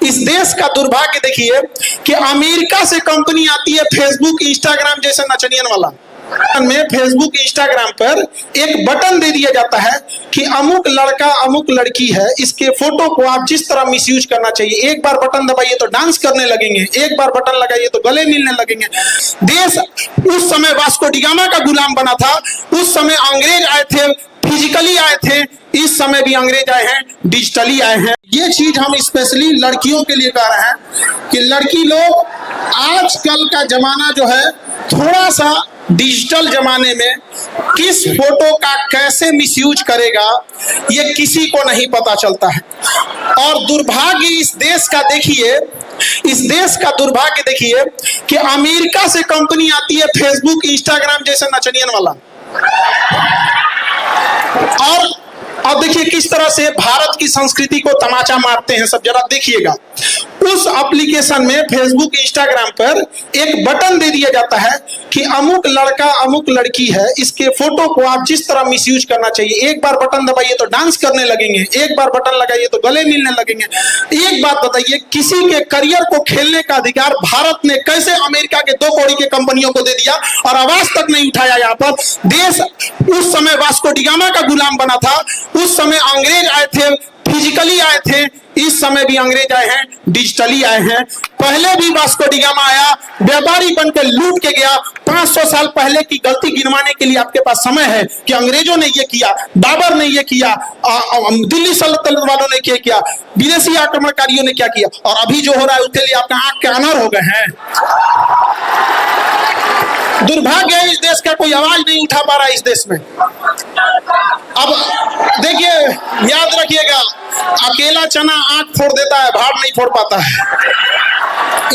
इस देश का दुर्भाग्य देखिए कि अमेरिका से कंपनी आती है फेसबुक इंस्टाग्राम जैसे नचनियन वाला में फेसबुक इंस्टाग्राम पर एक बटन दे दिया जाता है कि अमुक लड़का अमुक लड़की है, इसके फोटो को आप जिस तरह मिसयूज करना चाहिए, एक बार बटन दबाइए तो डांस करने लगेंगे, एक बार बटन लगाइए तो गले मिलने लगेंगे। देश उस समय वास्को डी गामा का गुलाम बना था, उस समय अंग्रेज आए थे, फिजिकली आए थे, इस समय भी अंग्रेज आए हैं, डिजिटली आए हैं। ये चीज हम स्पेशली लड़कियों के लिए कह रहे हैं कि लड़की लोग, आजकल का जमाना जो है थोड़ा सा डिजिटल जमाने में किस फोटो का कैसे मिसयूज करेगा ये किसी को नहीं पता चलता है। और दुर्भाग्य इस देश का देखिए, इस देश का दुर्भाग्य देखिए कि अमेरिका से कंपनी आती है फेसबुक इंस्टाग्राम जैसे नचनियन वाला, और अब देखिए किस तरह से भारत की संस्कृति को तमाचा मारते हैं सब, जरा देखिएगा। उस एप्लीकेशन में फेसबुक इंस्टाग्राम पर एक बटन दे दिया जाता है कि अमुक लड़का अमुक लड़की है, इसके फोटो को आप जिस तरह मिसयूज करना चाहिए, एक बार बटन दबाइए तो डांस करने लगेंगे, एक बार बटन लगाइए तो गले मिलने लगेंगे। एक बात बताइए, किसी के करियर को खेलने का अधिकार भारत ने कैसे अमेरिका के 2 कौड़ी के कंपनियों को दे दिया और आवाज तक नहीं उठाया? यहाँ पर देश उस समय वास्को डी गामा का गुलाम बना था, उस समय अंग्रेज आए थे, फिजिकली आए थे, इस समय भी अंग्रेज आए हैं, डिजिटली आए हैं। पहले भी वास्को डी गामा आया, व्यापारी बनकर लूट के गया। 500 साल पहले की गलती गिनवाने के लिए आपके पास समय है कि अंग्रेजों ने ये किया, बाबर ने ये किया, दिल्ली सल्तनत वालों ने क्या किया, विदेशी आक्रमणकारियों ने क्या किया, और अभी जो हो रहा है उसके लिए आपका आंख के अनार हो गए हैं। दुर्भाग्य है, इस देश का कोई आवाज नहीं उठा पा रहा है इस देश में। अब देखिए, याद रखिएगा, अकेला चना आंख फोड़ देता है, भाड़ नहीं फोड़ पाता है।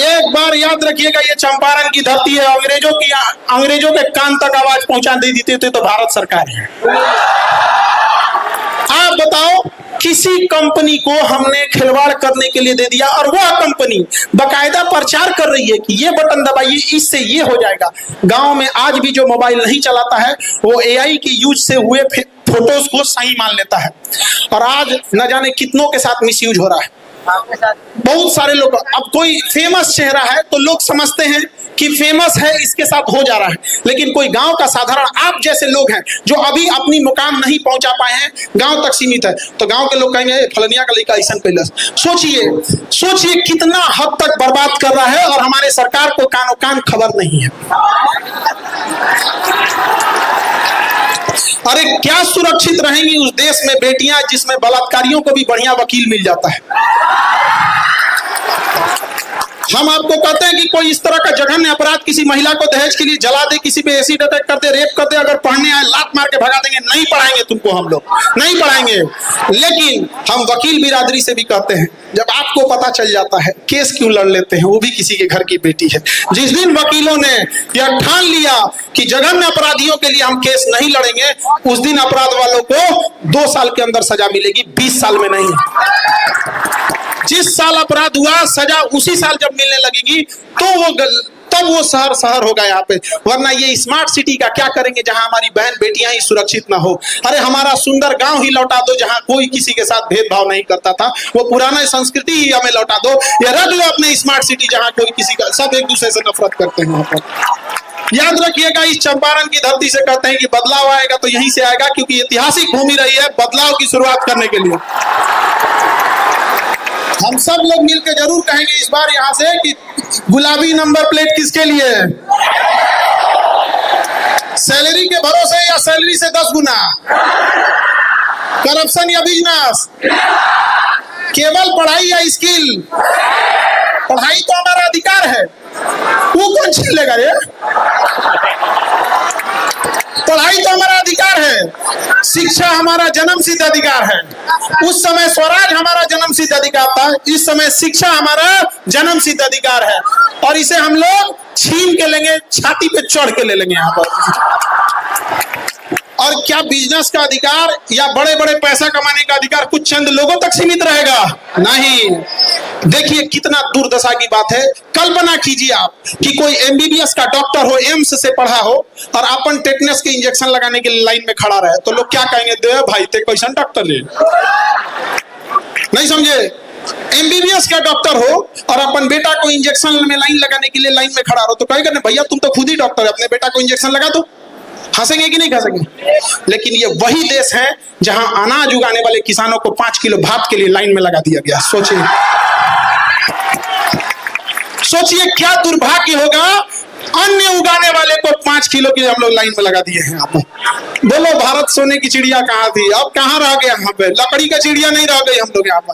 एक बार याद रखिएगा, ये चंपारण की धरती है, अंग्रेजों के कान तक आवाज पहुंचा दे देते थे तो भारत सरकार है। आप बताओ, किसी कंपनी को हमने खिलवाड़ करने के लिए दे दिया और वह कंपनी बकायदा प्रचार कर रही है कि ये बटन दबाइए, इससे ये हो जाएगा। गांव में आज भी जो मोबाइल नहीं चलाता है वो एआई की यूज से हुए फोटोज को सही मान लेता है, और आज न जाने कितनों के साथ मिसयूज हो रहा है। बहुत सारे लोग, अब कोई फेमस चेहरा है तो लोग समझते हैं कि फेमस है, इसके साथ हो जा रहा है, लेकिन कोई गांव का साधारण आप जैसे लोग हैं जो अभी अपनी मुकाम नहीं पहुंचा पाए हैं, गांव तक सीमित है, तो गांव के लोग कहेंगे फलनिया का लड़का ऐसा कैलस। सोचिए कितना हद तक बर्बाद कर रहा है, और हमारे सरकार को कानो कान खबर नहीं है। अरे क्या सुरक्षित रहेंगी उस देश में बेटियां जिसमें बलात्कारियों को भी बढ़िया वकील मिल जाता है। हम आपको कहते हैं कि कोई इस तरह का जघन्य अपराध किसी महिला को दहेज के लिए जला दे, किसी पे एसिड अटैक कर दे, रेप कर दे, अगर पढ़ने आए लात मार के भगा देंगे, नहीं पढ़ाएंगे तुमको, हम लोग नहीं पढ़ाएंगे। लेकिन हम वकील बिरादरी से भी कहते हैं, जब आपको पता चल जाता है केस क्यों लड़ लेते हैं, वो भी किसी के घर की बेटी है। जिस दिन वकीलों ने यह ठान लिया कि जघन्य अपराधियों के लिए हम केस नहीं लड़ेंगे, उस दिन अपराध वालों को 2 साल के अंदर सजा मिलेगी, 20 साल में नहीं। जिस साल अपराध हुआ सजा उसी साल जब मिलने लगेगी तो तब वो शहर होगा यहाँ पे। वरना ये स्मार्ट सिटी का क्या करेंगे जहां हमारी बहन बेटियां ही सुरक्षित ना हो। अरे हमारा सुंदर गांव ही लौटा दो जहां कोई किसी के साथ भेदभाव नहीं करता था, वो पुराना संस्कृति ही हमें लौटा दो, या रख लो अपने स्मार्ट सिटी जहां कोई किसी का, सब एक दूसरे से नफरत करते हैं। वहां पर याद रखिएगा, इस चंपारण की धरती से कहते हैं कि बदलाव आएगा तो यहीं से आएगा, क्योंकि ऐतिहासिक भूमि रही है बदलाव की शुरुआत करने के लिए। हम सब लोग मिलकर जरूर कहेंगे इस बार यहाँ से कि गुलाबी नंबर प्लेट किसके लिए है? सैलरी के भरोसे या सैलरी से 10 गुना? करप्शन या बिजनेस? केवल पढ़ाई या स्किल? पढ़ाई तो हमारा अधिकार है, वो कौन छीन लेगा रे? पढ़ाई तो हमारा अधिकार है, शिक्षा हमारा जन्मसिद्ध अधिकार है। उस समय स्वराज हमारा जन्मसिद्ध अधिकार था, इस समय शिक्षा हमारा जन्मसिद्ध अधिकार है, और इसे हम लोग छीन के लेंगे, छाती पे चढ़ के ले लेंगे यहाँ पर। और क्या बिजनेस का अधिकार या बड़े बड़े पैसा कमाने का अधिकार कुछ चंद लोगों तक सीमित रहेगा? नहीं। देखिए कितना दुर्दशा की बात है। कल्पना कीजिए आप कि कोई एमबीबीएस का डॉक्टर हो, एम्स से पढ़ा हो, और अपन टेटनस के इंजेक्शन लगाने के लिए लाइन में खड़ा रहे, तो लोग क्या कहेंगे? दे भाई ते कैसन डॉक्टर रे, नहीं समझे? एमबीबीएस का डॉक्टर हो और अपन बेटा को इंजेक्शन में लाइन लगाने के लिए लाइन में खड़ा रहो तो कहेगा ना भैया तुम तो खुद ही डॉक्टर है, अपने बेटा को इंजेक्शन लगा दो। हंसेंगे कि नहीं हंसेंगे? लेकिन ये वही देश है जहां अनाज उगाने वाले किसानों को 5 किलो भात के लिए लाइन में लगा दिया गया। सोचिए सोचिए क्या दुर्भाग्य होगा, अन्य उगाने वाले को 5 किलो के हम लोग लाइन में लगा दिए हैं। आप बोलो भारत सोने की चिड़िया कहाँ थी, अब कहाँ रह गया? यहाँ पे लकड़ी का चिड़िया नहीं रह गई हम लोग यहाँ पर।